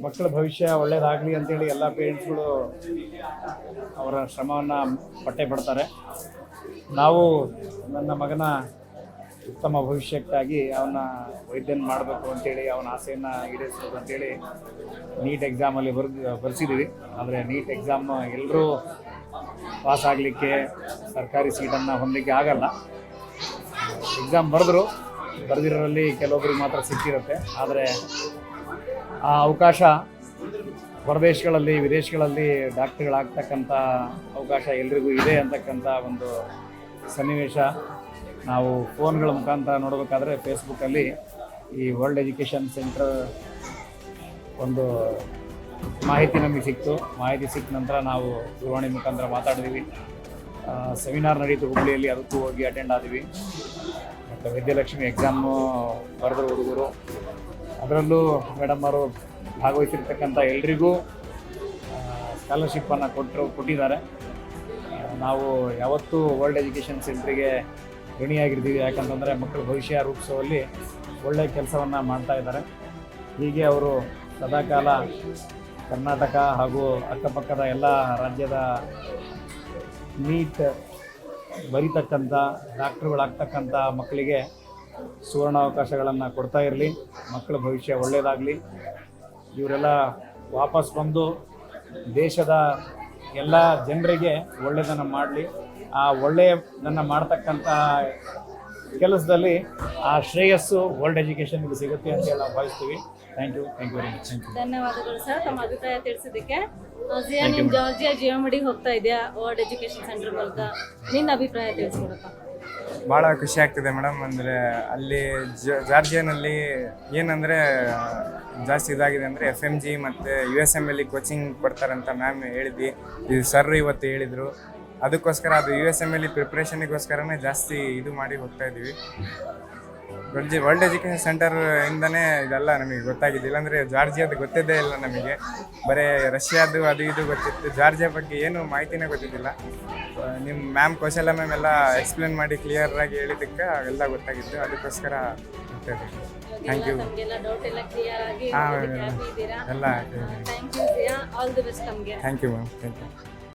ಮಕ್ಕಳ ಭವಿಷ್ಯ ಒಳ್ಳೆಯದಾಗಲಿ ಅಂತೇಳಿ ಎಲ್ಲ ಪೇರೆಂಟ್ಸ್ಗಳು ಅವರ ಶ್ರಮವನ್ನು ಪಟ್ಟೆ ಪಡ್ತಾರೆ. ನಾವು ನನ್ನ ಮಗನ ಉತ್ತಮ ಭವಿಷ್ಯಕ್ಕಾಗಿ ಅವನ ವೈದ್ಯನ ಮಾಡಬೇಕು ಅಂತೇಳಿ ಅವನ ಆಸೆಯನ್ನು ಈಡೇರಿಸಬೇಕು ಅಂತೇಳಿ ನೀಟ್ ಎಕ್ಸಾಮಲ್ಲಿ ಬರೆಸಿದ್ದೀವಿ. ಆದರೆ ನೀಟ್ ಎಕ್ಸಾಮ್ ಎಲ್ಲರೂ ಪಾಸ್ ಆಗಲಿಕ್ಕೆ ಸರ್ಕಾರಿ ಸೀಟನ್ನು ಹೊಂದಲಿಕ್ಕೆ ಆಗಲ್ಲ. ಎಕ್ಸಾಮ್ ಬರೆದಿರೋರಲ್ಲಿ ಕೆಲವೊಬ್ಬರಿಗೆ ಮಾತ್ರ ಸಿಕ್ಕಿರುತ್ತೆ. ಆದರೆ ಆ ಅವಕಾಶ ಹೊರದೇಶಗಳಲ್ಲಿ ವಿದೇಶಗಳಲ್ಲಿ ಡಾಕ್ಟರ್ಗಳಾಗ್ತಕ್ಕಂಥ ಅವಕಾಶ ಎಲ್ರಿಗೂ ಇದೆ ಅಂತಕ್ಕಂಥ ಒಂದು ಸನ್ನಿವೇಶ ನಾವು ಫೋನ್ಗಳ ಮುಖಾಂತರ ನೋಡಬೇಕಾದ್ರೆ ಫೇಸ್ಬುಕ್ಕಲ್ಲಿ ಈ ವರ್ಲ್ಡ್ ಎಜುಕೇಷನ್ ಸೆಂಟರ್ ಒಂದು ಮಾಹಿತಿ ನಮಗೆ ಸಿಕ್ತು. ಮಾಹಿತಿ ಸಿಕ್ಕ ನಂತರ ನಾವು ದೂರವಾಣಿ ಮುಖಾಂತರ ಮಾತಾಡಿದ್ವಿ. ಸೆಮಿನಾರ್ ನಡೀತು ಹುಬ್ಬಳ್ಳಿಯಲ್ಲಿ, ಅದಕ್ಕೂ ಹೋಗಿ ಅಟೆಂಡ್ ಆದ್ವಿ. ಮತ್ತು ವಿದ್ಯಾಲಕ್ಷ್ಮಿ ಎಕ್ಸಾಮು ಬರೆದ್ರು ಹುಡುಗರು. ಅದರಲ್ಲೂ ಮೇಡಮ್ ಅವರು ಭಾಗವಹಿಸಿರ್ತಕ್ಕಂಥ ಎಲ್ರಿಗೂ ಸ್ಕಾಲರ್ಶಿಪ್ಪನ್ನು ಕೊಟ್ಟಿದ್ದಾರೆ. ನಾವು ಯಾವತ್ತೂ ವರ್ಲ್ಡ್ ಎಜುಕೇಷನ್ ಸೆಂಟ್ರಿಗೆ ಋಣಿಯಾಗಿರ್ತೀವಿ. ಯಾಕಂತಂದರೆ ಮಕ್ಕಳ ಭವಿಷ್ಯ ರೂಪಿಸುವಲ್ಲಿ ಒಳ್ಳೆಯ ಕೆಲಸವನ್ನು ಮಾಡ್ತಾ ಇದ್ದಾರೆ. ಹೀಗೆ ಅವರು ಸದಾಕಾಲ ಕರ್ನಾಟಕ ಹಾಗೂ ಅಕ್ಕಪಕ್ಕದ ಎಲ್ಲ ರಾಜ್ಯದ ನೀಟ್ ಬರೀತಕ್ಕಂಥ ಡಾಕ್ಟ್ರುಗಳಾಗ್ತಕ್ಕಂಥ ಮಕ್ಕಳಿಗೆ ಸುವರ್ಣಾವಕಾಶಗಳನ್ನು ಕೊಡ್ತಾ ಇರಲಿ. ಮಕ್ಕಳ ಭವಿಷ್ಯ ಒಳ್ಳೆಯದಾಗಲಿ. ಇವರೆಲ್ಲ ವಾಪಸ್ ಬಂದು ದೇಶದ ಎಲ್ಲ ಜನರಿಗೆ ಒಳ್ಳೆಯದನ್ನು ಮಾಡಲಿ. ಆ ಒಳ್ಳೆಯದನ್ನು ಮಾಡ್ತಕ್ಕಂಥ ಕೆಲಸದಲ್ಲಿ ಆ ಶ್ರೇಯಸ್ಸು ವರ್ಲ್ಡ್ ಎಜುಕೇಷನ್ಗೆ ಸಿಗುತ್ತೆ ಅಂತ ನಾವು ಭಾವಿಸ್ತೀವಿ. Thank you very much. ಧನ್ಯವಾದಗಳು ಸರ್ ತಮ್ಮ ಅಭಿಪ್ರಾಯ ತಿಳಿಸಿದ್ದಕ್ಕೆ. ಜಿಯಾ, ನೀನು ಜಾರ್ಜಿಯಾ ಜಿಯೋಮಡಿಗೆ ಹೋಗ್ತಾ ಇದೆಯಾ ವರ್ಲ್ಡ್ ಎಜುಕೇಷನ್ ಸೆಂಟರ್ ಮೂಲಕ, ನಿನ್ನ ಅಭಿಪ್ರಾಯ ತಿಳಿಸ್ಕೊಡಪ್ಪ. ಭಾಳ ಖುಷಿ ಆಗ್ತಿದೆ ಮೇಡಮ್. ಅಂದರೆ ಅಲ್ಲಿ ಜಾರ್ಜಿಯಾನಲ್ಲಿ ಏನಂದರೆ ಜಾಸ್ತಿ ಇದಾಗಿದೆ ಅಂದರೆ FMG ಮತ್ತು USMLE ಕೋಚಿಂಗ್ ಕೊಡ್ತಾರಂತ ಮ್ಯಾಮ್ ಹೇಳಿದ್ವಿ. ಇದು ಸರ್ ಇವತ್ತು ಹೇಳಿದರು. ಅದಕ್ಕೋಸ್ಕರ ಅದು USMLE ಪ್ರಿಪ್ರೇಷನಿಗೋಸ್ಕರನೇ ಜಾಸ್ತಿ ಇದು ಮಾಡಿ ಹೋಗ್ತಾ ಇದ್ದೀವಿ. ವರ್ಲ್ಡ್ ಎಜುಕೇಷನ್ ಸೆಂಟರ್ ಇಂದನೇ ಇದೆಲ್ಲ ನಮಗೆ ಗೊತ್ತಾಗಿದ್ದಿಲ್ಲ. ಅಂದರೆ ಜಾರ್ಜಿಯಾದ ಗೊತ್ತಿದ್ದೇ ಇಲ್ಲ ನಮಗೆ. ಬರೀ ರಷ್ಯಾದು ಅದು ಇದು ಗೊತ್ತಿತ್ತು. ಜಾರ್ಜಿಯಾ ಬಗ್ಗೆ ಏನು ಮಾಹಿತಿನೇ ಗೊತ್ತಿದ್ದಿಲ್ಲ. ನಿಮ್ಮ ಮ್ಯಾಮ್ ಕೌಶಲ್ಯ ಮ್ಯಾಮ್ ಎಲ್ಲ ಎಕ್ಸ್ಪ್ಲೇನ್ ಮಾಡಿ ಕ್ಲಿಯರಾಗಿ ಹೇಳಿದ್ದಕ್ಕೆ ಎಲ್ಲ ಗೊತ್ತಾಗಿತ್ತು. ಅದಕ್ಕೋಸ್ಕರ ಥ್ಯಾಂಕ್ ಯು. ಹಾಂ, ಎಲ್ಲ ಥ್ಯಾಂಕ್ ಯು ಜಿಯಾ. ಆಲ್ ದಿ ಬೆಸ್ಟ್ ನಮಗೆ. Thank you ma'am. Thank you.